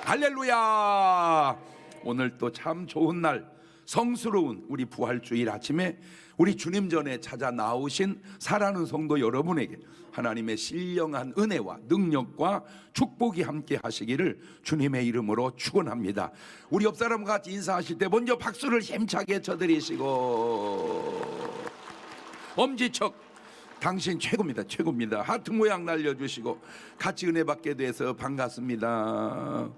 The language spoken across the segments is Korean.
할렐루야. 오늘 또 참 좋은 날, 성스러운 우리 부활주일 아침에 우리 주님 전에 찾아 나오신 사랑하는 성도 여러분에게 하나님의 신령한 은혜와 능력과 축복이 함께 하시기를 주님의 이름으로 축원합니다. 우리 옆 사람과 같이 인사하실 때 먼저 박수를 힘차게 쳐드리시고, 엄지척 당신 최고입니다. 최고입니다. 하트 모양 날려주시고 같이 은혜 받게 돼서 반갑습니다.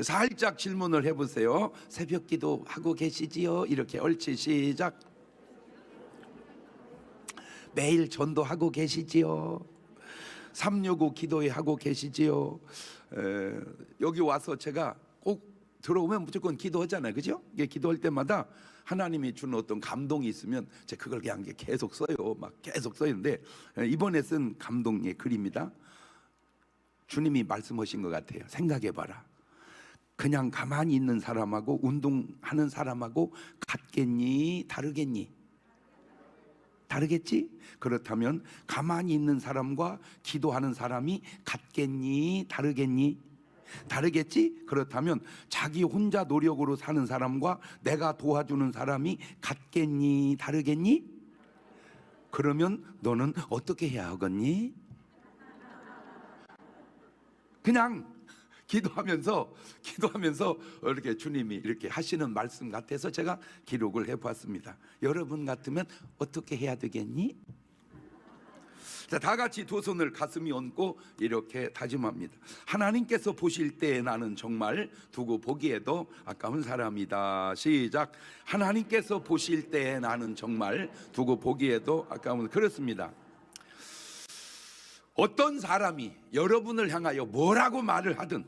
살짝 질문을 해보세요. 새벽 기도 하고 계시지요? 이렇게 옳지, 시작. 매일 전도하고 계시지요? 365 기도회 하고 계시지요? 여기 와서 제가 꼭 들어오면 무조건 기도하잖아요, 그죠? 기도할 때마다 하나님이 주는 어떤 감동이 있으면 제가 그걸 그냥 계속 써요. 막 계속 써요인데 이번에 쓴 감동의 글입니다. 주님이 말씀하신 것 같아요. 생각해봐라. 그냥 가만히 있는 사람하고 운동하는 사람하고 같겠니? 다르겠니? 다르겠지? 그렇다면 가만히 있는 사람과 기도하는 사람이 같겠니? 다르겠니? 다르겠지? 그렇다면 자기 혼자 노력으로 사는 사람과 내가 도와주는 사람이 같겠니? 다르겠니? 그러면 너는 어떻게 해야 하겠니? 그냥 기도하면서 이렇게 주님이 이렇게 하시는 말씀 같아서 제가 기록을 해봤습니다. 여러분 같으면 어떻게 해야 되겠니? 자, 다 같이 두 손을 가슴에 얹고 이렇게 다짐합니다. 하나님께서 보실 때 나는 정말 두고 보기에도 아까운 사람이다. 시작. 하나님께서 보실 때 나는 정말 두고 보기에도 아까운. 그렇습니다. 어떤 사람이 여러분을 향하여 뭐라고 말을 하든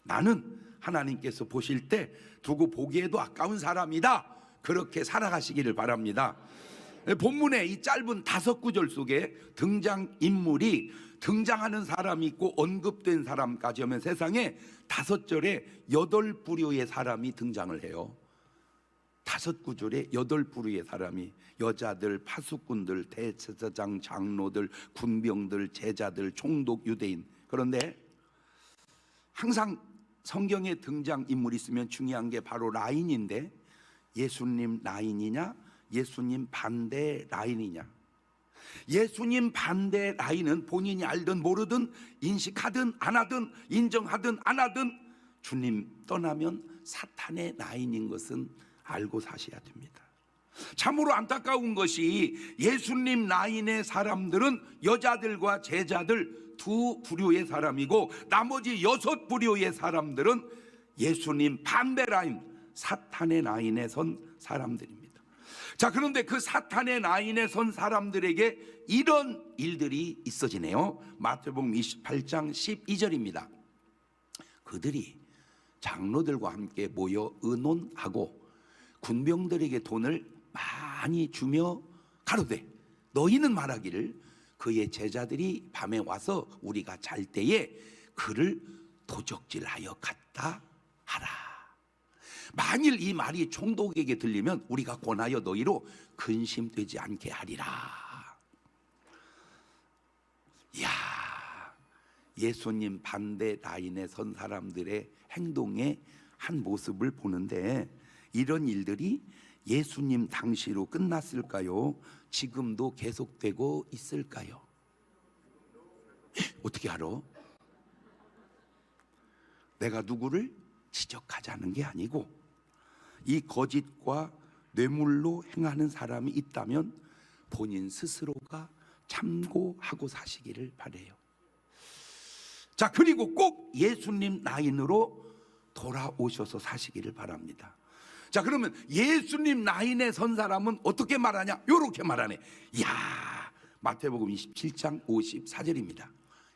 나는 하나님께서 보실 때 두고 보기에도 아까운 사람이다. 그렇게 살아가시기를 바랍니다. 본문의 이 짧은 5구절 속에 등장인물이, 등장하는 사람이 있고 언급된 사람까지 하면 세상에 5절에 8부류의 사람이 등장을 해요. 5구절에 8부류의 사람이, 여자들, 파수꾼들, 대제사장, 장로들, 군병들, 제자들, 총독, 유대인. 그런데 항상 성경에 등장인물이 있으면 중요한 게 바로 라인인데, 예수님 라인이냐 예수님 반대 라인이냐. 예수님 반대 라인은 본인이 알든 모르든 인식하든 안 하든 인정하든 안 하든 주님 떠나면 사탄의 라인인 것은 알고 사셔야 됩니다. 참으로 안타까운 것이 예수님 라인의 사람들은 여자들과 제자들 2부류의 사람이고 나머지 6부류의 사람들은 예수님 반대 라인, 사탄의 라인에 선 사람들입니다. 자, 그런데 그 사탄의 라인에 선 사람들에게 이런 일들이 있어지네요. 마태복음 28장 12절입니다. 그들이 장로들과 함께 모여 의논하고 군병들에게 돈을 많이 주며 가로되 너희는 말하기를 그의 제자들이 밤에 와서 우리가 잘 때에 그를 도적질하여 갔다 하라. 만일 이 말이 총독에게 들리면 우리가 권하여 너희로 근심되지 않게 하리라. 이야, 예수님 반대 라인에 선 사람들의 행동의 한 모습을 보는데 이런 일들이 예수님 당시로 끝났을까요? 지금도 계속되고 있을까요? 어떻게 알아? 내가 누구를 지적하자는 게 아니고 이 거짓과 뇌물로 행하는 사람이 있다면 본인 스스로가 참고하고 사시기를 바라요. 자, 그리고 꼭 예수님 라인으로 돌아오셔서 사시기를 바랍니다. 자, 그러면 예수님 라인에 선 사람은 어떻게 말하냐? 이렇게 말하네. 이야, 마태복음 27장 54절입니다.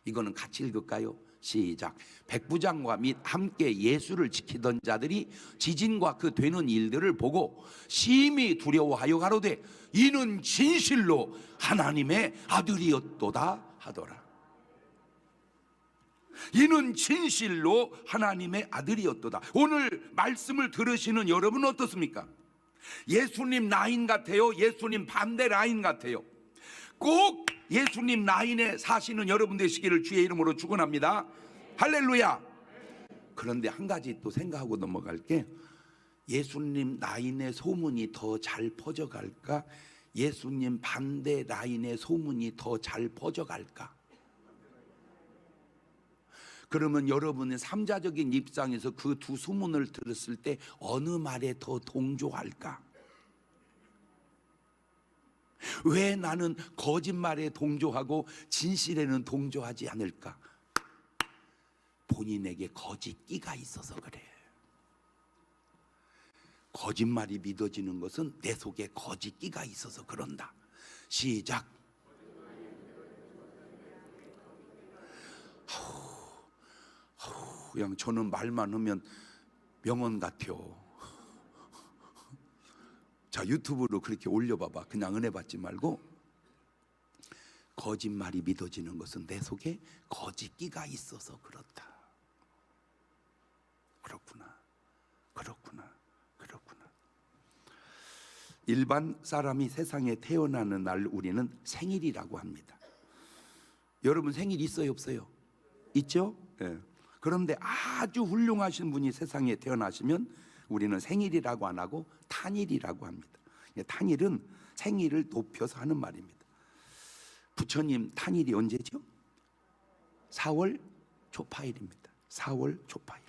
이거는 같이 읽을까요? 시작. 백부장과 및 함께 예수를 지키던 자들이 지진과 그 되는 일들을 보고 심히 두려워하여 가로되 이는 진실로 하나님의 아들이었도다 하더라. 이는 진실로 하나님의 아들이었도다. 오늘 말씀을 들으시는 여러분은 어떻습니까? 예수님 라인 같아요? 예수님 반대 라인 같아요? 꼭 예수님 라인에 사시는 여러분 되시기를 주의 이름으로 축원합니다. 할렐루야. 그런데 한 가지 또 생각하고 넘어갈게. 예수님 라인의 소문이 더 잘 퍼져갈까? 예수님 반대 라인의 소문이 더 잘 퍼져갈까? 그러면 여러분의 삼자적인 입장에서 그 두 소문을 들었을 때 어느 말에 더 동조할까? 왜 나는 거짓말에 동조하고 진실에는 동조하지 않을까? 본인에게 거짓기가 있어서 그래. 거짓말이 믿어지는 것은 내 속에 거짓기가 있어서 그런다. 시작. 그냥 저는 말만 하면 명언 같아요. 자, 유튜브로 그렇게 올려봐봐. 그냥 은혜 받지 말고. 거짓말이 믿어지는 것은 내 속에 거짓기가 있어서 그렇다. 그렇구나. 일반 사람이 세상에 태어나는 날 우리는 생일이라고 합니다. 여러분 생일 있어요, 없어요? 있죠? 네. 그런데 아주 훌륭하신 분이 세상에 태어나시면 우리는 생일이라고 안 하고 탄일이라고 합니다. 탄일은 생일을 높여서 하는 말입니다. 부처님 탄일이 언제죠? 4월 초파일입니다. 4월 초파일.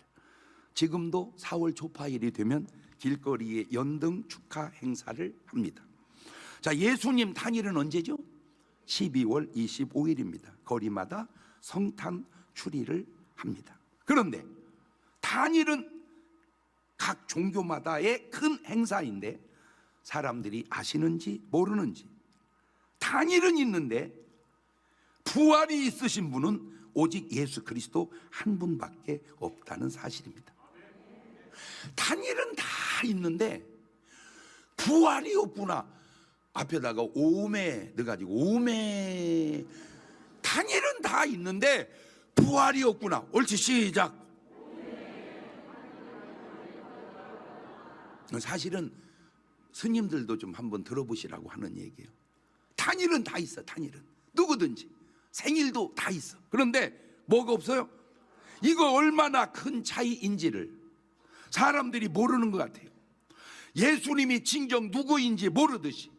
지금도 4월 초파일이 되면 길거리에 연등 축하 행사를 합니다. 자, 예수님 탄일은 언제죠? 12월 25일입니다. 거리마다 성탄 추리를 합니다. 그런데 탄일은 각 종교마다의 큰 행사인데 사람들이 아시는지 모르는지 탄일은 있는데 부활이 있으신 분은 오직 예수 그리스도 한 분밖에 없다는 사실입니다. 탄일은 다 있는데 부활이 없구나. 앞에다가 오메 넣어가지고 오메. 탄일은 다 있는데 부활이 없구나. 옳지, 시작. 사실은 스님들도 좀 한번 들어보시라고 하는 얘기예요. 탄일은 다 있어. 탄일은 누구든지 생일도 다 있어. 그런데 뭐가 없어요? 이거 얼마나 큰 차이인지를 사람들이 모르는 것 같아요. 예수님이 진정 누구인지 모르듯이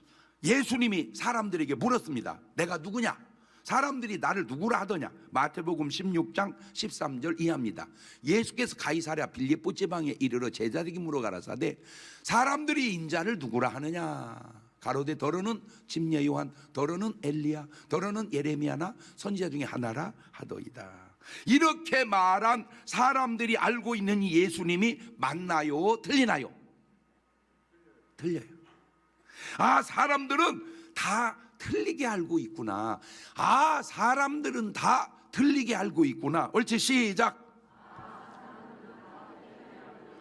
예수님이 사람들에게 물었습니다. 내가 누구냐? 사람들이 나를 누구라 하더냐? 마태복음 16장 13절 이하입니다. 예수께서 가이사랴 빌립보 지방에 이르러 제자들에게 물어가라사대 사람들이 인자를 누구라 하느냐? 가로되 더러는 침례 요한, 더러는 엘리야, 더러는 예레미야나 선지자 중에 하나라 하더이다. 이렇게 말한 사람들이 알고 있는 이 예수님이 맞나요? 틀리나요? 틀려요. 아, 사람들은 다 틀리게 알고 있구나. 아, 사람들은 다 틀리게 알고 있구나. 옳지, 시작.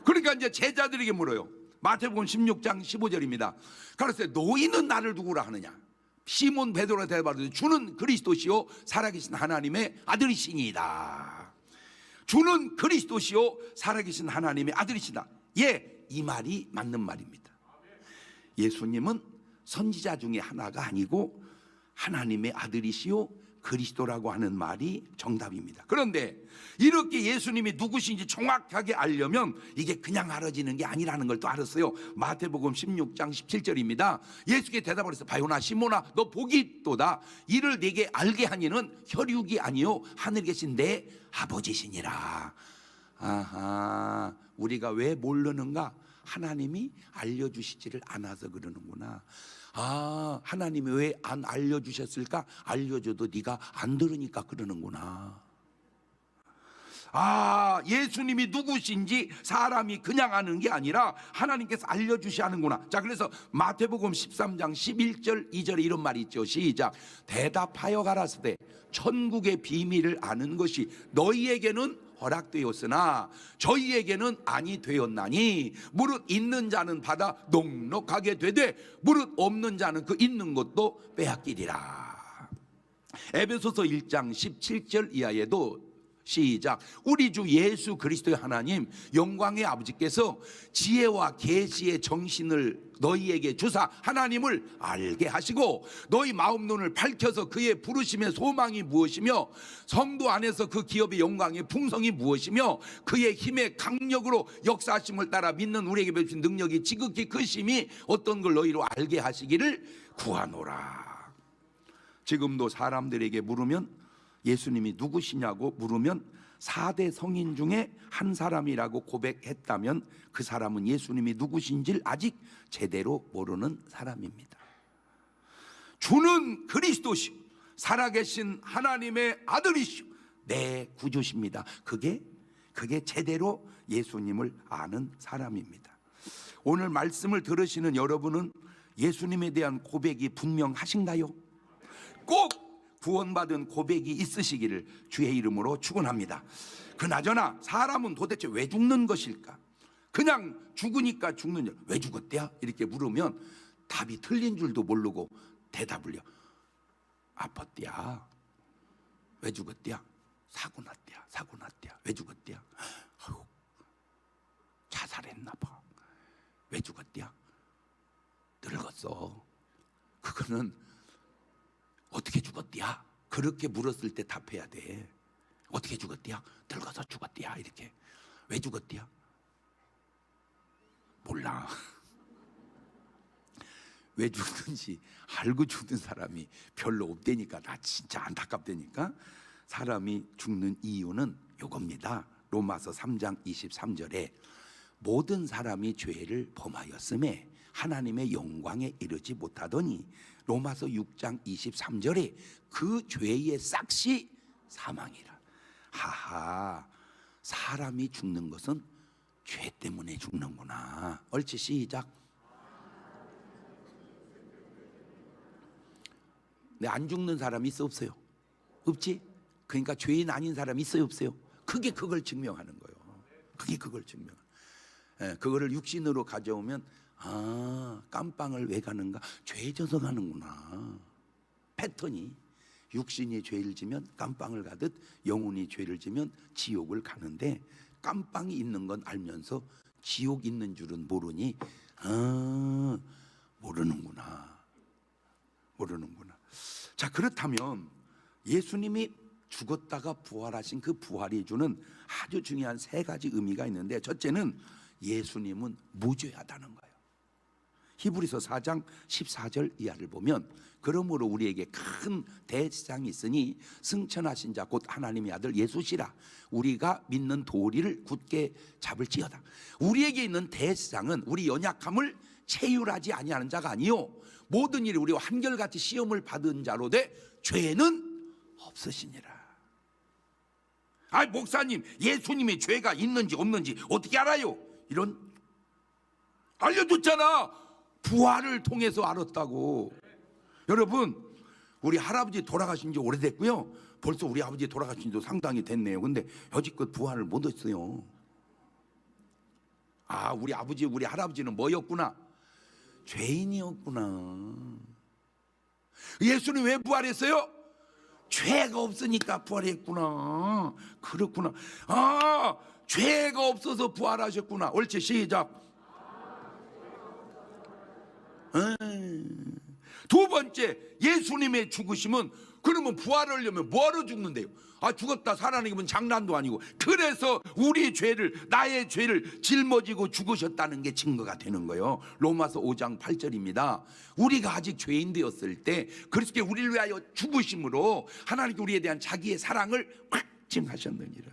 그러니까 이제 제자들에게 물어요. 마태복음 16장 15절입니다. 그래서 너희는 나를 누구라 하느냐? 시몬 베드로가 대답하되 주는 그리스도시요 살아계신 하나님의 아들이시니이다. 주는 그리스도시요 살아계신 하나님의 아들이시다. 예, 이 말이 맞는 말입니다. 예수님은 선지자 중에 하나가 아니고 하나님의 아들이시요 그리스도라고 하는 말이 정답입니다. 그런데 이렇게 예수님이 누구신지 정확하게 알려면 이게 그냥 알아지는 게 아니라는 걸 또 알았어요. 마태복음 16장 17절입니다. 예수께 대답을 해서 바요나 시몬아 너 복이 있도다. 이를 네게 알게 하니는 혈육이 아니요 하늘 계신 내 아버지시니라. 아하, 우리가 왜 모르는가? 하나님이 알려주시지를 않아서 그러는구나. 아, 하나님이 왜 안 알려주셨을까? 알려줘도 네가 안 들으니까 그러는구나. 아, 예수님이 누구신지 사람이 그냥 아는 게 아니라 하나님께서 알려주셔야 하는구나. 자, 그래서 마태복음 13장 11절 2절에 이런 말이 있죠. 시작. 대답하여 가라사대 천국의 비밀을 아는 것이 너희에게는 허락되었으나 저희에게는 아니 되었나니 무릇 있는 자는 받아 넉넉하게 되되 무릇 없는 자는 그 있는 것도 빼앗기리라. 에베소서 1장 17절 이하에도 시작. 우리 주 예수 그리스도의 하나님 영광의 아버지께서 지혜와 계시의 정신을 너희에게 주사 하나님을 알게 하시고 너희 마음 눈을 밝혀서 그의 부르심의 소망이 무엇이며 성도 안에서 그 기업의 영광의 풍성이 무엇이며 그의 힘의 강력으로 역사하심을 따라 믿는 우리에게 베푸신 능력이 지극히 크심이 어떤 걸 너희로 알게 하시기를 구하노라. 지금도 사람들에게 물으면 예수님이 누구시냐고 물으면 4대 성인 중에 한 사람이라고 고백했다면 그 사람은 예수님이 누구신지를 아직 제대로 모르는 사람입니다. 주는 그리스도시오 살아계신 하나님의 아들이시오 내 구주십니다. 그게 제대로 예수님을 아는 사람입니다. 오늘 말씀을 들으시는 여러분은 예수님에 대한 고백이 분명하신가요? 꼭 구원받은 고백이 있으시기를 주의 이름으로 축원합니다. 그나저나 사람은 도대체 왜 죽는 것일까? 그냥 죽으니까 죽느냐, 왜 죽었대야? 이렇게 물으면 답이 틀린 줄도 모르고 대답을요, 아팠대야. 왜 죽었대야? 사고 났대야. 왜 죽었대야? 아유, 자살했나 봐. 왜 죽었대야? 늙었어. 그거는 어떻게 죽었대야? 그렇게 물었을 때 답해야 돼. 어떻게 죽었대야? 늙어서 죽었대야. 이렇게. 왜 죽었대야? 몰라. 왜 죽든지 알고 죽는 사람이 별로 없다니까. 나 진짜 안타깝다니까. 사람이 죽는 이유는 요겁니다. 로마서 3장 23절에 모든 사람이 죄를 범하였음에 하나님의 영광에 이르지 못하더니 로마서 6장 23절에 그 죄의 싹이 사망이라. 하하, 사람이 죽는 것은 죄 때문에 죽는구나. 옳지, 시작. 근데 안 죽는 사람이 있어 없어요? 없지? 그러니까 죄인 아닌 사람이 있어요 없어요? 그게 그걸 증명하는 거예요. 그게 그걸 증명하는 거예요. 그거를 육신으로 가져오면 아, 깜빵을 왜 가는가? 죄 져서 가는구나. 패턴이 육신이 죄를 지면 깜빵을 가듯 영혼이 죄를 지면 지옥을 가는데 깜빵이 있는 건 알면서 지옥 있는 줄은 모르니 아, 모르는구나. 자, 그렇다면 예수님이 죽었다가 부활하신 그 부활이 주는 아주 중요한 3가지 의미가 있는데 첫째는 예수님은 무죄하다는 거예요. 히브리서 4장 14절 이하를 보면 그러므로 우리에게 큰 대제사장이 있으니 승천하신 자 곧 하나님의 아들 예수시라. 우리가 믿는 도리를 굳게 잡을지어다. 우리에게 있는 대제사장은 우리 연약함을 체휼하지 아니하는 자가 아니요 모든 일이 우리와 한결같이 시험을 받은 자로 돼 죄는 없으시니라. 아, 목사님, 예수님의 죄가 있는지 없는지 어떻게 알아요? 이런, 알려줬잖아. 부활을 통해서 알았다고. 여러분, 우리 할아버지 돌아가신 지 오래됐고요. 벌써 우리 아버지 돌아가신 지도 상당히 됐네요. 근데 여지껏 부활을 못 했어요. 아, 우리 아버지, 우리 할아버지는 뭐였구나? 죄인이었구나. 예수님 왜 부활했어요? 죄가 없으니까 부활했구나. 그렇구나. 아, 죄가 없어서 부활하셨구나. 옳지, 시작. 두 번째, 예수님의 죽으심은 그러면 부활하려면 뭐하러 죽는데요? 아, 죽었다 살아나기면 장난도 아니고. 그래서 우리 죄를, 나의 죄를 짊어지고 죽으셨다는 게 증거가 되는 거예요. 로마서 5장 8절입니다. 우리가 아직 죄인 되었을 때 그리스도께 우리를 위하여 죽으심으로 하나님께 우리에 대한 자기의 사랑을 확증하셨느니라.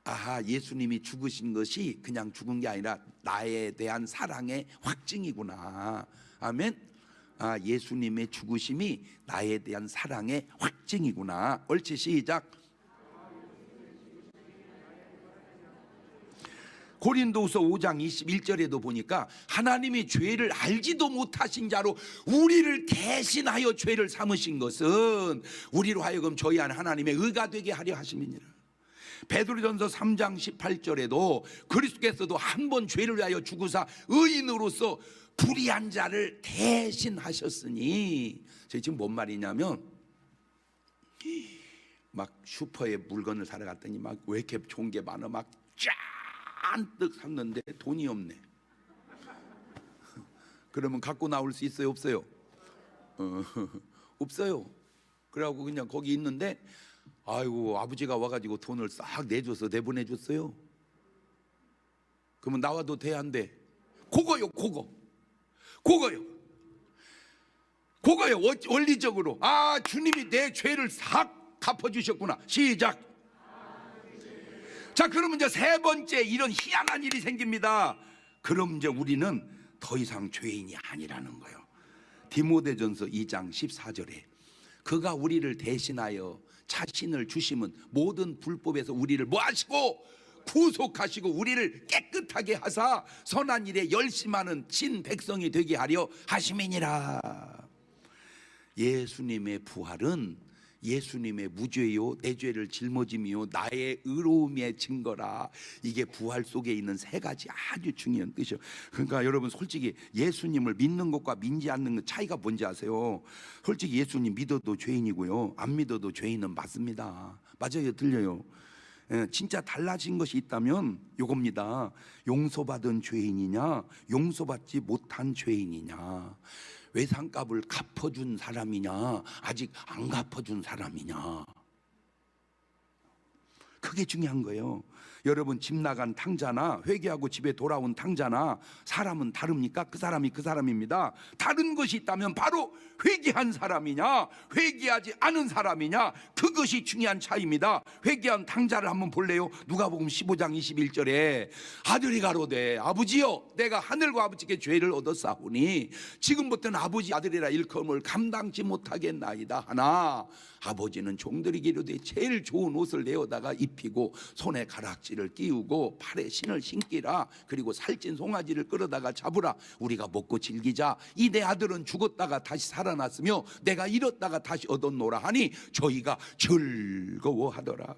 아하, 예수님이 죽으신 것이 그냥 죽은 게 아니라 나에 대한 사랑의 확증이구나. 아멘. 아, 예수님의 죽으심이 나에 대한 사랑의 확증이구나. 옳지, 시작. 고린도후서 5장 21절에도 보니까 하나님이 죄를 알지도 못하신 자로 우리를 대신하여 죄를 삼으신 것은 우리로 하여금 저희 안에 하나님의 의가 되게 하려 하심이니라. 베드로전서 3장 18절에도 그리스도께서도 한 번 죄를 위하여 죽으사 의인으로서 불의한 자를 대신하셨으니, 저희 지금 뭔 말이냐면 막 슈퍼에 물건을 사러 갔더니 막 왜 이렇게 좋은 게 많아, 막 잔뜩 샀는데 돈이 없네. 그러면 갖고 나올 수 있어요, 없어요? 없어요. 그래갖고 그냥 거기 있는데, 아이고, 아버지가 와가지고 돈을 싹 내줘서 내보내줬어요. 그러면 나와도 돼, 안 돼? 그거요. 원리적으로. 아, 주님이 내 죄를 싹 갚아주셨구나. 시작. 자, 그러면 이제 세 번째 이런 희한한 일이 생깁니다. 그럼 이제 우리는 더 이상 죄인이 아니라는 거예요. 디모데전서 2장 14절에 그가 우리를 대신하여 자신을 주심은 모든 불법에서 우리를 뭐 하시고? 구속하시고 우리를 깨끗하게 하사 선한 일에 열심하는 친 백성이 되게 하려 하심이니라. 예수님의 부활은 예수님의 무죄요 내 죄를 짊어짐이요 나의 의로움의 증거라. 이게 부활 속에 있는 세 가지 아주 중요한 뜻이에요. 그러니까 여러분, 솔직히 예수님을 믿는 것과 믿지 않는 것 차이가 뭔지 아세요? 솔직히 예수님 믿어도 죄인이고요, 안 믿어도 죄인은 맞습니다. 맞아요, 들려요? 진짜 달라진 것이 있다면 요겁니다. 용서받은 죄인이냐, 용서받지 못한 죄인이냐, 외상값을 갚아준 사람이냐, 아직 안 갚아준 사람이냐, 그게 중요한 거예요. 여러분, 집 나간 탕자나 회개하고 집에 돌아온 탕자나 사람은 다릅니까? 그 사람이 그 사람입니다. 다른 것이 있다면 바로 회개한 사람이냐, 회개하지 않은 사람이냐, 그것이 중요한 차이입니다. 회개한 탕자를 한번 볼래요? 누가복음 15장 21절에 아들이 가로되 아버지여, 내가 하늘과 아버지께 죄를 얻었사오니 지금부터는 아버지 아들이라 일컬음을 감당치 못하겠나이다 하나 아버지는 종들이 기르되 제일 좋은 옷을 내어다가 입히고 손에 가락지를 끼우고 팔에 신을 신기라. 그리고 살찐 송아지를 끌어다가 잡으라. 우리가 먹고 즐기자. 이 내 아들은 죽었다가 다시 살아났으며 내가 잃었다가 다시 얻었노라 하니 저희가 즐거워하더라.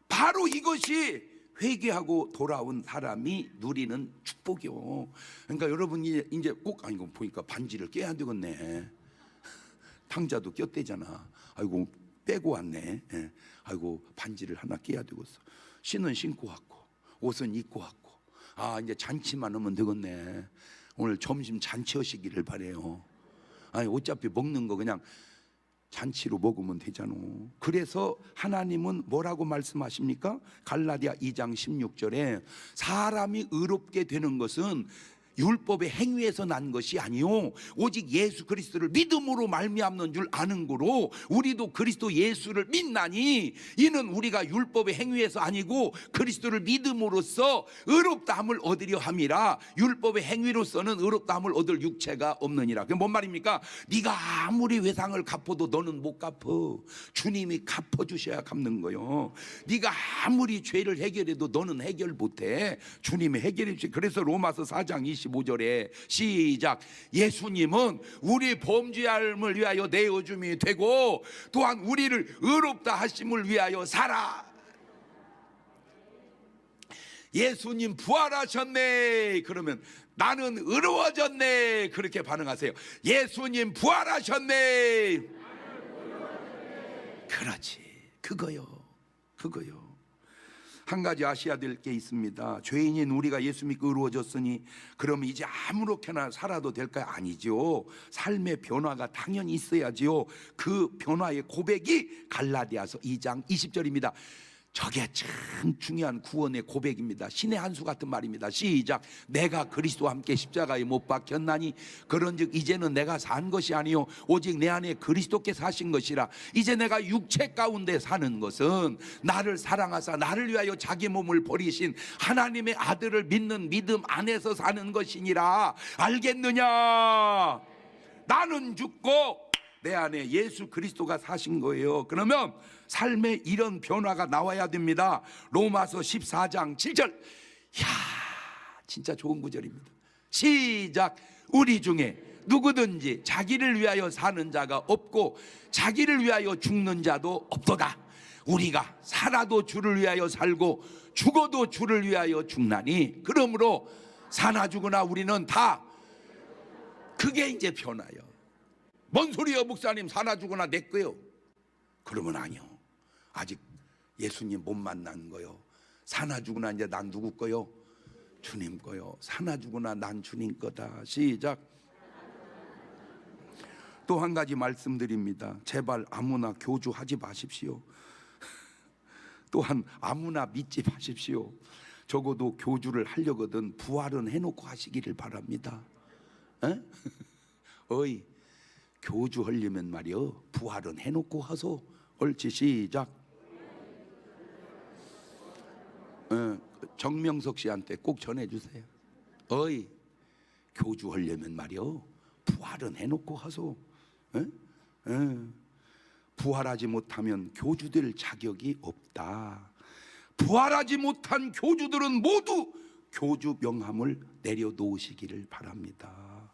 바로 이것이 회개하고 돌아온 사람이 누리는 축복이요. 그러니까 여러분이 이제 꼭, 아이고 보니까 반지를 껴야 되겠네. 탕자도 꼈대잖아. 아이고 빼고 왔네. 아이고 반지를 하나 껴야 되겠어. 신은 신고 왔고 옷은 입고 왔고, 아 이제 잔치만 하면 되겠네. 오늘 점심 잔치하시기를 바래요. 아니 어차피 먹는 거 그냥 잔치로 먹으면 되잖아. 그래서 하나님은 뭐라고 말씀하십니까? 갈라디아 2장 16절에 사람이 의롭게 되는 것은 율법의 행위에서 난 것이 아니요 오직 예수 그리스도를 믿음으로 말미암는 줄 아는 거로 우리도 그리스도 예수를 믿나니 이는 우리가 율법의 행위에서 아니고 그리스도를 믿음으로써 의롭다함을 얻으려 함이라. 율법의 행위로서는 의롭다함을 얻을 육체가 없느니라. 그게 뭔 말입니까? 네가 아무리 외상을 갚아도 너는 못 갚어. 주님이 갚아주셔야 갚는 거요. 네가 아무리 죄를 해결해도 너는 해결 못해. 주님이 해결해 주셔. 그래서 로마서 4장 25절에 시작. 예수님은 우리 범죄함을 위하여 내어줌이 되고 또한 우리를 의롭다 하심을 위하여 살아. 예수님 부활하셨네. 그러면 나는 의로워졌네. 그렇게 반응하세요. 예수님 부활하셨네. 그렇지. 그거요. 한 가지 아셔야 될 게 있습니다. 죄인인 우리가 예수 믿고 의로워졌으니 그럼 이제 아무렇게나 살아도 될까요? 아니죠. 삶의 변화가 당연히 있어야지요. 그 변화의 고백이 갈라디아서 2장 20절입니다. 저게 참 중요한 구원의 고백입니다. 신의 한 수 같은 말입니다. 시작. 내가 그리스도와 함께 십자가에 못 박혔나니 그런즉 이제는 내가 산 것이 아니요 오직 내 안에 그리스도께 사신 것이라. 이제 내가 육체 가운데 사는 것은 나를 사랑하사 나를 위하여 자기 몸을 버리신 하나님의 아들을 믿는 믿음 안에서 사는 것이니라. 알겠느냐? 나는 죽고 내 안에 예수 그리스도가 사신 거예요. 그러면 삶에 이런 변화가 나와야 됩니다. 로마서 14장 7절. 이야, 진짜 좋은 구절입니다. 시작. 우리 중에 누구든지 자기를 위하여 사는 자가 없고 자기를 위하여 죽는 자도 없도다. 우리가 살아도 주를 위하여 살고 죽어도 주를 위하여 죽나니 그러므로 사나 죽으나 우리는 다. 그게 이제 변화예요. 뭔 소리예요 목사님? 사나 죽으나 내 거요. 그러면 아니요. 아직 예수님 못 만난 거요. 사나 죽으나 이제 난 누구 거요? 주님 거요. 사나 죽으나 난 주님 거다. 시작. 또 한 가지 말씀드립니다. 제발 아무나 교주하지 마십시오. 또한 아무나 믿지 마십시오. 적어도 교주를 하려거든 부활은 해놓고 하시기를 바랍니다. 에? 어이, 교주 하려면 말이요, 부활은 해놓고 하소. 옳지, 시작. 정명석 씨한테 꼭 전해주세요. 어이, 교주 하려면 말이요, 부활은 해놓고 하소. 에? 부활하지 못하면 교주될 자격이 없다. 부활하지 못한 교주들은 모두 교주 명함을 내려놓으시기를 바랍니다.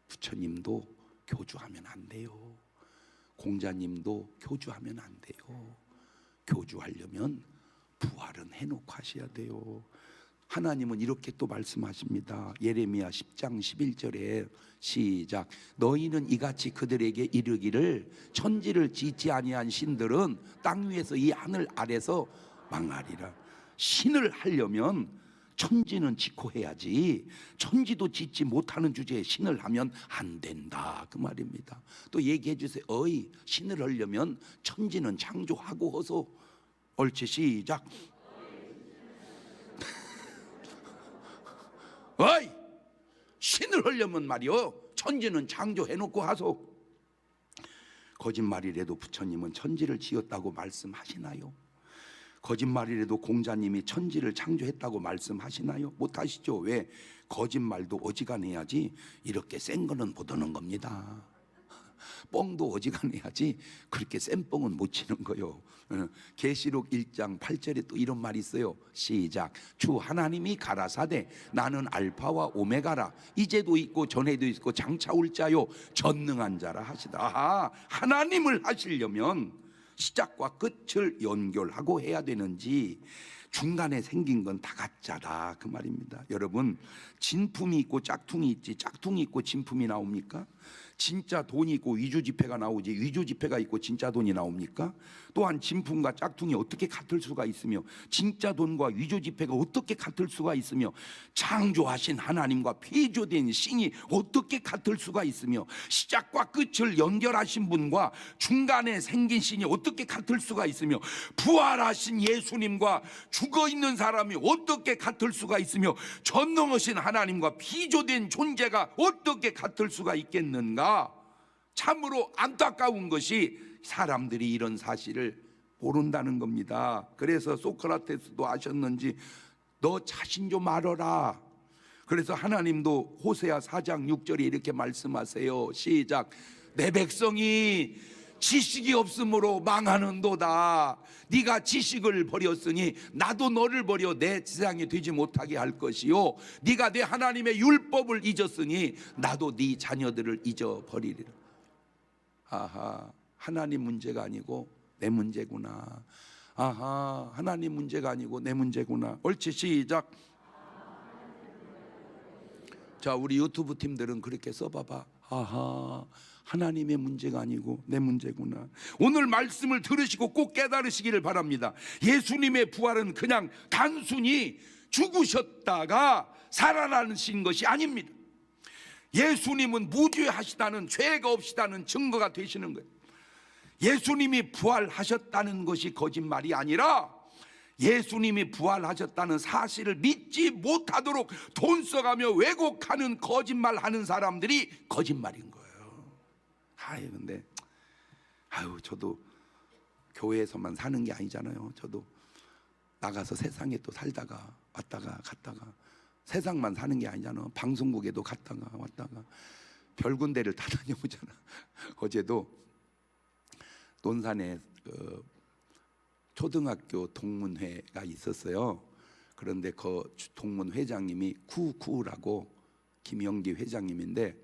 부처님도 교주하면 안 돼요. 공자님도 교주하면 안 돼요. 교주하려면 부활은 해놓고 하셔야 돼요. 하나님은 이렇게 또 말씀하십니다. 예레미야 10장 11절에 시작. 너희는 이같이 그들에게 이르기를 천지를 짓지 아니한 신들은 땅 위에서 이 하늘 아래서 망하리라. 신을 하려면 천지는 짓고 해야지, 천지도 짓지 못하는 주제에 신을 하면 안 된다, 그 말입니다. 또 얘기해 주세요. 어이, 신을 하려면 천지는 창조하고 허소. 옳지, 시작. 어이, 신을 하려면 말이요, 천지는 창조해놓고 하소. 거짓말이라도 부처님은 천지를 지었다고 말씀하시나요? 거짓말이라도 공자님이 천지를 창조했다고 말씀하시나요? 못하시죠. 왜? 거짓말도 어지간해야지 이렇게 센 거는 못 하는 겁니다. 뻥도 어지간해야지 그렇게 센 뻥은 못 치는 거요. 계시록 1장 8절에 또 이런 말이 있어요. 시작. 주 하나님이 가라사대 나는 알파와 오메가라. 이제도 있고 전에도 있고 장차 올 자요 전능한 자라 하시다. 아하, 하나님을 하시려면 시작과 끝을 연결하고 해야 되는지 중간에 생긴 건 다 가짜다, 그 말입니다. 여러분, 진품이 있고 짝퉁이 있지 짝퉁이 있고 진품이 나옵니까? 진짜 돈이 있고 위조지폐가 나오지 위조지폐가 있고 진짜 돈이 나옵니까? 또한 진품과 짝퉁이 어떻게 같을 수가 있으며 진짜 돈과 위조지폐가 어떻게 같을 수가 있으며 창조하신 하나님과 피조된 신이 어떻게 같을 수가 있으며 시작과 끝을 연결하신 분과 중간에 생긴 신이 어떻게 같을 수가 있으며 부활하신 예수님과 죽어있는 사람이 어떻게 같을 수가 있으며 전능하신 하나님과 피조된 존재가 어떻게 같을 수가 있겠는가? 참으로 안타까운 것이 사람들이 이런 사실을 모른다는 겁니다. 그래서 소크라테스도 아셨는지 너 자신 좀 알아라. 그래서 하나님도 호세아 4장 6절에 이렇게 말씀하세요. 시작. 내 백성이 지식이 없으므로 망하는도다. 네가 지식을 버렸으니 나도 너를 버려 내 제사장이 되지 못하게 할 것이요 네가 내 하나님의 율법을 잊었으니 나도 네 자녀들을 잊어버리리라. 아하, 하나님 문제가 아니고 내 문제구나. 아하, 하나님 문제가 아니고 내 문제구나. 옳지, 시작. 자, 우리 유튜브 팀들은 그렇게 써봐봐. 아하, 하나님의 문제가 아니고 내 문제구나. 오늘 말씀을 들으시고 꼭 깨달으시기를 바랍니다. 예수님의 부활은 그냥 단순히 죽으셨다가 살아나신 것이 아닙니다. 예수님은 무죄하시다는, 죄가 없시다는 증거가 되시는 거예요. 예수님이 부활하셨다는 것이 거짓말이 아니라 예수님이 부활하셨다는 사실을 믿지 못하도록 돈 써가며 왜곡하는 거짓말하는 사람들이 거짓말인 거예요. 아유, 근데 저도 교회에서만 사는 게 아니잖아요. 저도 나가서 세상에 또 살다가 왔다가 갔다가 세상만 사는 게 아니잖아. 방송국에도 갔다가 왔다가 별 군데를 다 다녀오잖아. 어제도 논산에 초등학교 동문회가 있었어요. 그런데 그 동문 회장님이 쿠쿠라고 김영기 회장님인데,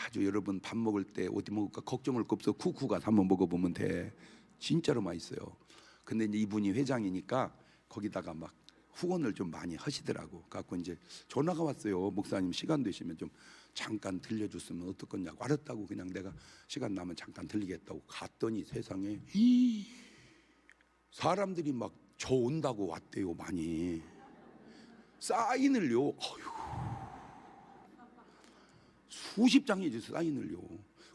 아주 여러분 밥 먹을 때 어디 먹을까 걱정할 거 없어. 쿠쿠 가서 한번 먹어보면 돼. 진짜로 맛있어요. 근데 이제 이분이 회장이니까 거기다가 막 후원을 좀 많이 하시더라고. 갖고 이제 전화가 왔어요. 목사님 시간 되시면 좀 잠깐 들려줬으면 어떻겠냐고. 알았다고 그냥 내가 시간 나면 잠깐 들리겠다고 갔더니 세상에 사람들이 막 저 온다고 왔대요. 많이 사인을요. 수십 장이지 사인을요.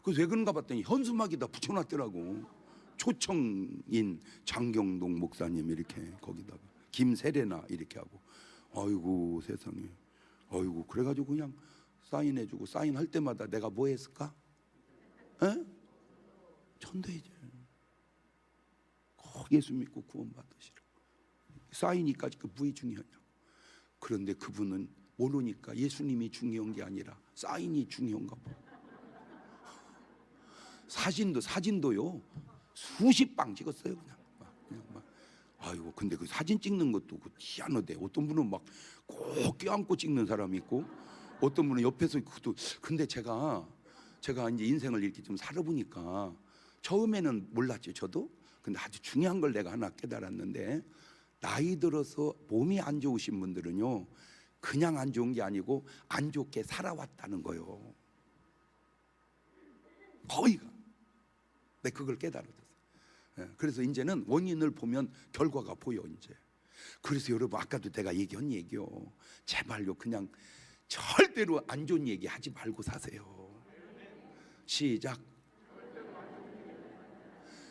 그래서 왜 그런가 봤더니 현수막에다 붙여놨더라고. 초청인 장경동 목사님 이렇게 거기다가 김세례나 이렇게 하고. 아이고 세상에. 아이고 그래가지고 그냥 사인해주고 사인할 때마다 내가 뭐 했을까? 에? 전도해줘. 꼭 예수 믿고 구원 받으시라. 사인이까지 그 부이 중요하냐. 그런데 그분은 모르니까 예수님이 중요한 게 아니라 사인이 중요한가 봐. 사진도요 수십 방 찍었어요. 그냥 막. 아이고 근데 그 사진 찍는 것도 그 희한하대. 어떤 분은 막 꼭 껴안고 찍는 사람이 있고 어떤 분은 옆에서 그것도. 근데 제가 이제 인생을 이렇게 좀 살아보니까 처음에는 몰랐죠 저도. 근데 아주 중요한 걸 내가 하나 깨달았는데, 나이 들어서 몸이 안 좋으신 분들은요 그냥 안 좋은 게 아니고 안 좋게 살아왔다는 거예요. 거의가. 내가 그걸 깨달았어요. 그래서 이제는 원인을 보면 결과가 보여 이제. 그래서 여러분 아까도 내가 얘기한 얘기요. 제발요 그냥 절대로 안 좋은 얘기 하지 말고 사세요. 시작.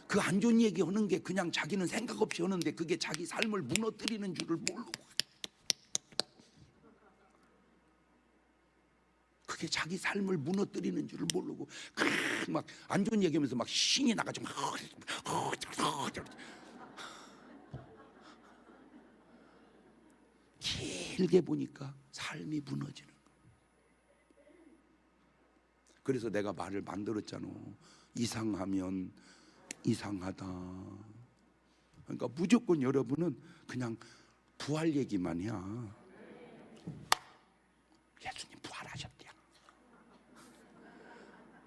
그 안 좋은 얘기 하는 게 그냥 자기는 생각 없이 하는데 그게 자기 삶을 무너뜨리는 줄을 모르고, 그게 자기 삶을 무너뜨리는 줄을 모르고 막 안 좋은 얘기하면서 막 신이 나가지고 길게 보니까 삶이 무너지는 거야. 그래서 내가 말을 만들었잖아. 이상하면 이상하다. 그러니까 무조건 여러분은 그냥 부활 얘기만 해야. 예수님 부활하셨대요.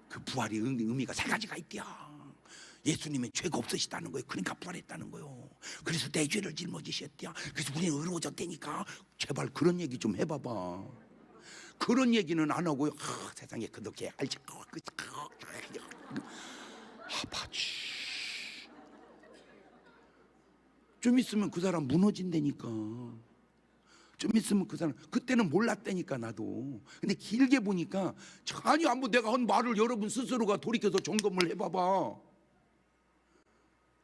그 부활이 의미가 세 가지가 있대요. 예수님은 죄가 없으시다는 거예요. 그러니까 부활했다는 거예요. 그래서 내 죄를 짊어지셨대요. 그래서 우리는 의로워졌다니까. 제발 그런 얘기 좀 해봐봐. 그런 얘기는 안 하고요. 세상에 그렇게 알지. 아파지. 좀 있으면 그 사람 무너진다니까. 좀 있으면 그 사람, 그때는 몰랐다니까 나도. 근데 길게 보니까 전혀 한번 내가 한 말을 여러분 스스로가 돌이켜서 점검을 해봐봐.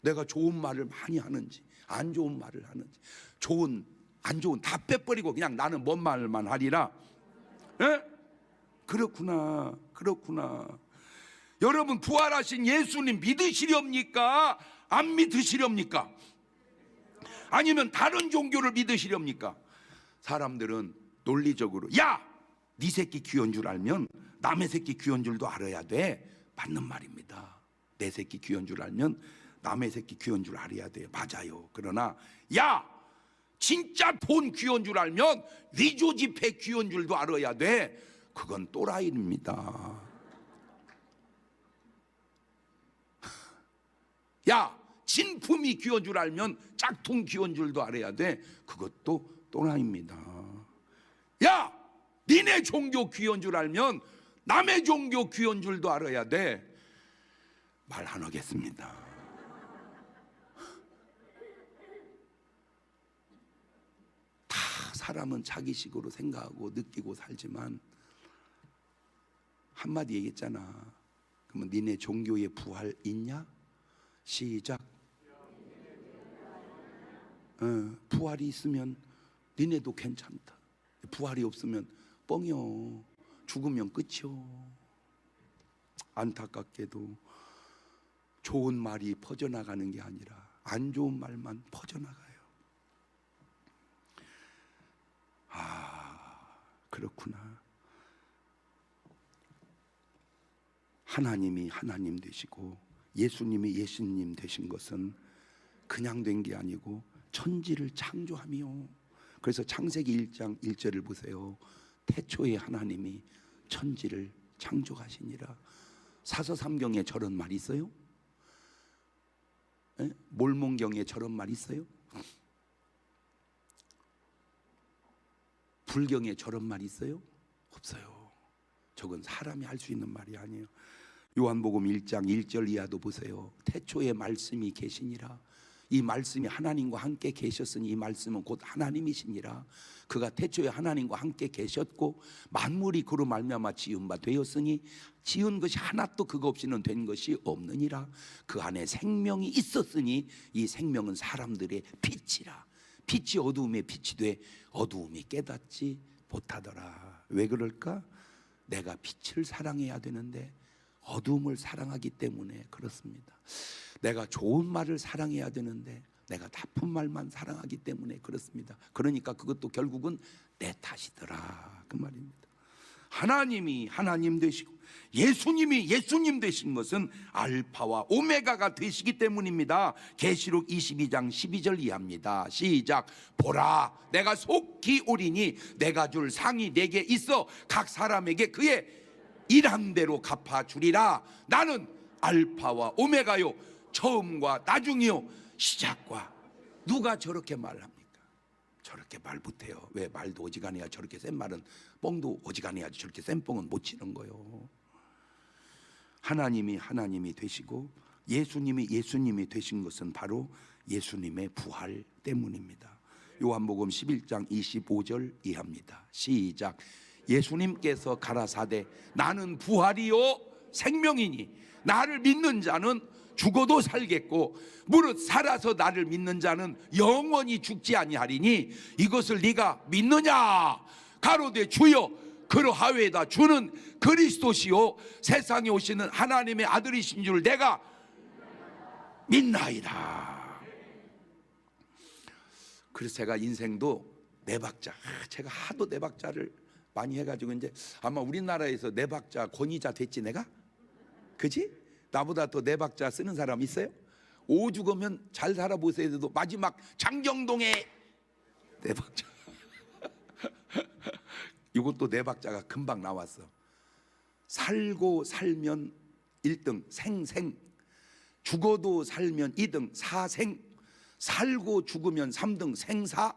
내가 좋은 말을 많이 하는지 안 좋은 말을 하는지. 좋은 안 좋은 다 빼버리고 그냥 나는 뭔 말만 하리라. 에? 그렇구나. 여러분 부활하신 예수님 믿으시렵니까? 안 믿으시렵니까? 아니면 다른 종교를 믿으시렵니까? 사람들은 논리적으로 야! 네 새끼 귀한 줄 알면 남의 새끼 귀한 줄도 알아야 돼. 맞는 말입니다. 내 새끼 귀한 줄 알면 남의 새끼 귀한 줄 알아야 돼. 맞아요. 그러나 야! 진짜 돈 귀한 줄 알면 위조지폐 귀한 줄도 알아야 돼. 그건 또라이입니다. 야! 진품이 귀한 줄 알면 짝퉁 귀한 줄도 알아야 돼. 그것도 또라이입니다. 야! 니네 종교 귀한 줄 알면 남의 종교 귀한 줄도 알아야 돼. 말 안 하겠습니다. 다 사람은 자기식으로 생각하고 느끼고 살지만 한마디 얘기했잖아. 그러면 니네 종교에 부활 있냐? 시작. 부활이 있으면 니네도 괜찮다. 부활이 없으면 뻥이요. 죽으면 끝이요. 안타깝게도 좋은 말이 퍼져나가는 게 아니라 안 좋은 말만 퍼져나가요. 그렇구나. 하나님이 하나님 되시고 예수님이 예수님 되신 것은 그냥 된 게 아니고 천지를 창조하며. 그래서 창세기 1장 1절을 보세요. 태초에 하나님이 천지를 창조하시니라. 사서삼경에 저런 말 있어요? 몰몬경에 저런 말 있어요? 불경에 저런 말이 있어요? 없어요. 저건 사람이 할 수 있는 말이 아니에요. 요한복음 1장 1절 이하도 보세요. 태초에 말씀이 계시니라. 이 말씀이 하나님과 함께 계셨으니 이 말씀은 곧 하나님이시니라. 그가 태초에 하나님과 함께 계셨고 만물이 그로 말미암아 지은 바 되었으니 지은 것이 하나도 그거 없이는 된 것이 없느니라. 그 안에 생명이 있었으니 이 생명은 사람들의 빛이라. 빛이 어두움에 빛이 돼 어두움이 깨닫지 못하더라. 왜 그럴까? 내가 빛을 사랑해야 되는데 어두움을 사랑하기 때문에 그렇습니다. 내가 좋은 말을 사랑해야 되는데 내가 나쁜 말만 사랑하기 때문에 그렇습니다. 그러니까 그것도 결국은 내 탓이더라 그 말입니다. 하나님이 하나님 되시고 예수님이 예수님 되신 것은 알파와 오메가가 되시기 때문입니다. 계시록 22장 12절 이하입니다. 시작. 보라 내가 속히 오리니 내가 줄 상이 내게 있어 각 사람에게 그의 일한 대로 갚아주리라. 나는 알파와 오메가요 처음과 나중이요 시작과. 누가 저렇게 말합니까? 저렇게 말 못해요. 왜? 말도 어지간해야 저렇게 센 말은 뻥도 어지간해야지 저렇게 센 뻥은 못 치는 거예요. 하나님이 하나님이 되시고 예수님이 예수님이 되신 것은 바로 예수님의 부활 때문입니다. 요한복음 11장 25절 이하입니다. 시작. 예수님께서 가라사대 나는 부활이요 생명이니 나를 믿는 자는 죽어도 살겠고 무릇 살아서 나를 믿는 자는 영원히 죽지 아니하리니 이것을 네가 믿느냐? 가로되 주여 그러하외다. 주는 그리스도시요 세상에 오시는 하나님의 아들이신 줄 내가 믿나이다. 그래서 제가 인생도 네 박자, 제가 하도 네 박자를 많이 해가지고 이제 아마 우리나라에서 네 박자 권위자 됐지 내가? 그지? 나보다 더 네 박자 쓰는 사람 있어요? 오 죽으면 잘 살아보세요 해도 마지막 장경동의 네 박자 이것도 네 박자가 금방 나왔어. 살고 살면 1등 생생, 죽어도 살면 2등 사생, 살고 죽으면 3등 생사,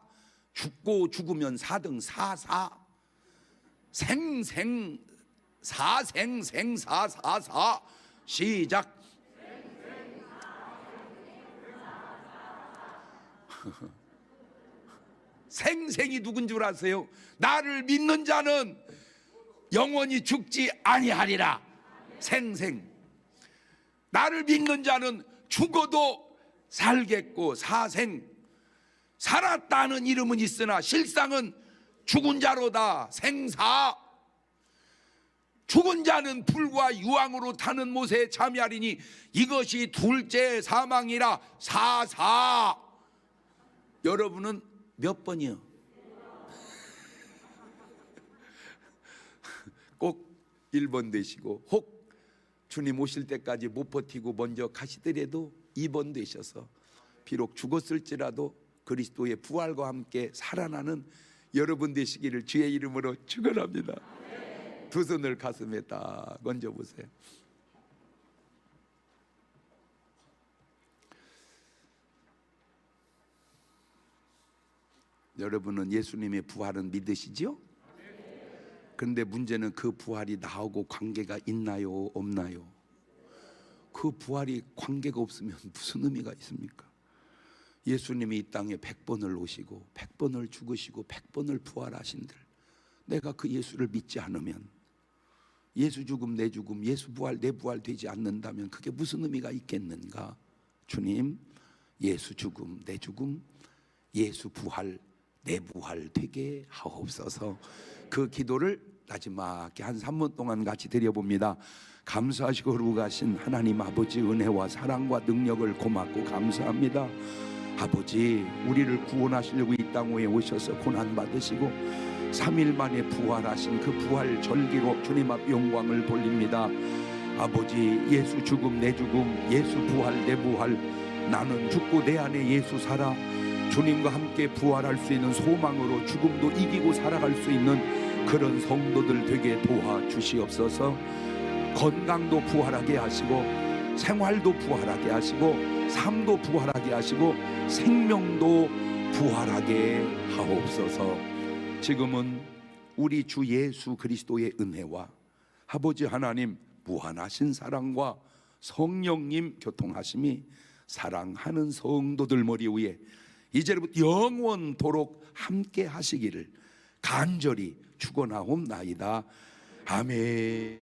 죽고 죽으면 4등 사사, 생생 사생 생사 사사. 시작. 생생이 누군 줄 아세요? 나를 믿는 자는 영원히 죽지 아니하리라. 생생. 나를 믿는 자는 죽어도 살겠고 사생. 살았다는 이름은 있으나 실상은 죽은 자로다. 생사. 죽은 자는 불과 유황으로 타는 못에 참여하리니 이것이 둘째 사망이라. 사사. 여러분은 몇 번이요? 꼭 1번 되시고 혹 주님 오실 때까지 못 버티고 먼저 가시더라도 2번 되셔서 비록 죽었을지라도 그리스도의 부활과 함께 살아나는 여러분 되시기를 주의 이름으로 축원합니다. 두 손을 가슴에 딱 얹어보세요. 여러분은 예수님의 부활은 믿으시지요? 그런데 문제는 그 부활이 나하고 관계가 있나요? 없나요? 그 부활이 관계가 없으면 무슨 의미가 있습니까? 예수님이 이 땅에 100번을 오시고 100번을 죽으시고 100번을 부활하신들 내가 그 예수를 믿지 않으면 예수 죽음 내 죽음 예수 부활 내 부활 되지 않는다면 그게 무슨 의미가 있겠는가? 주님 예수 죽음 내 죽음 예수 부활 내 부활 되게 하옵소서. 그 기도를 마지막에 한 3분 동안 같이 드려봅니다. 감사하시고 거룩하신 하나님 아버지 은혜와 사랑과 능력을 고맙고 감사합니다. 아버지 우리를 구원하시려고 이 땅에 오셔서 고난받으시고 3일 만에 부활하신 그 부활 절기로 주님 앞 영광을 돌립니다. 아버지 예수 죽음 내 죽음 예수 부활 내 부활 나는 죽고 내 안에 예수 살아 주님과 함께 부활할 수 있는 소망으로 죽음도 이기고 살아갈 수 있는 그런 성도들 되게 도와주시옵소서. 건강도 부활하게 하시고 생활도 부활하게 하시고 삶도 부활하게 하시고 생명도 부활하게 하옵소서. 지금은 우리 주 예수 그리스도의 은혜와 아버지 하나님 무한하신 사랑과 성령님 교통하심이 사랑하는 성도들 머리 위에 이제부터 영원토록 함께 하시기를 간절히 축원하옵나이다. 아멘.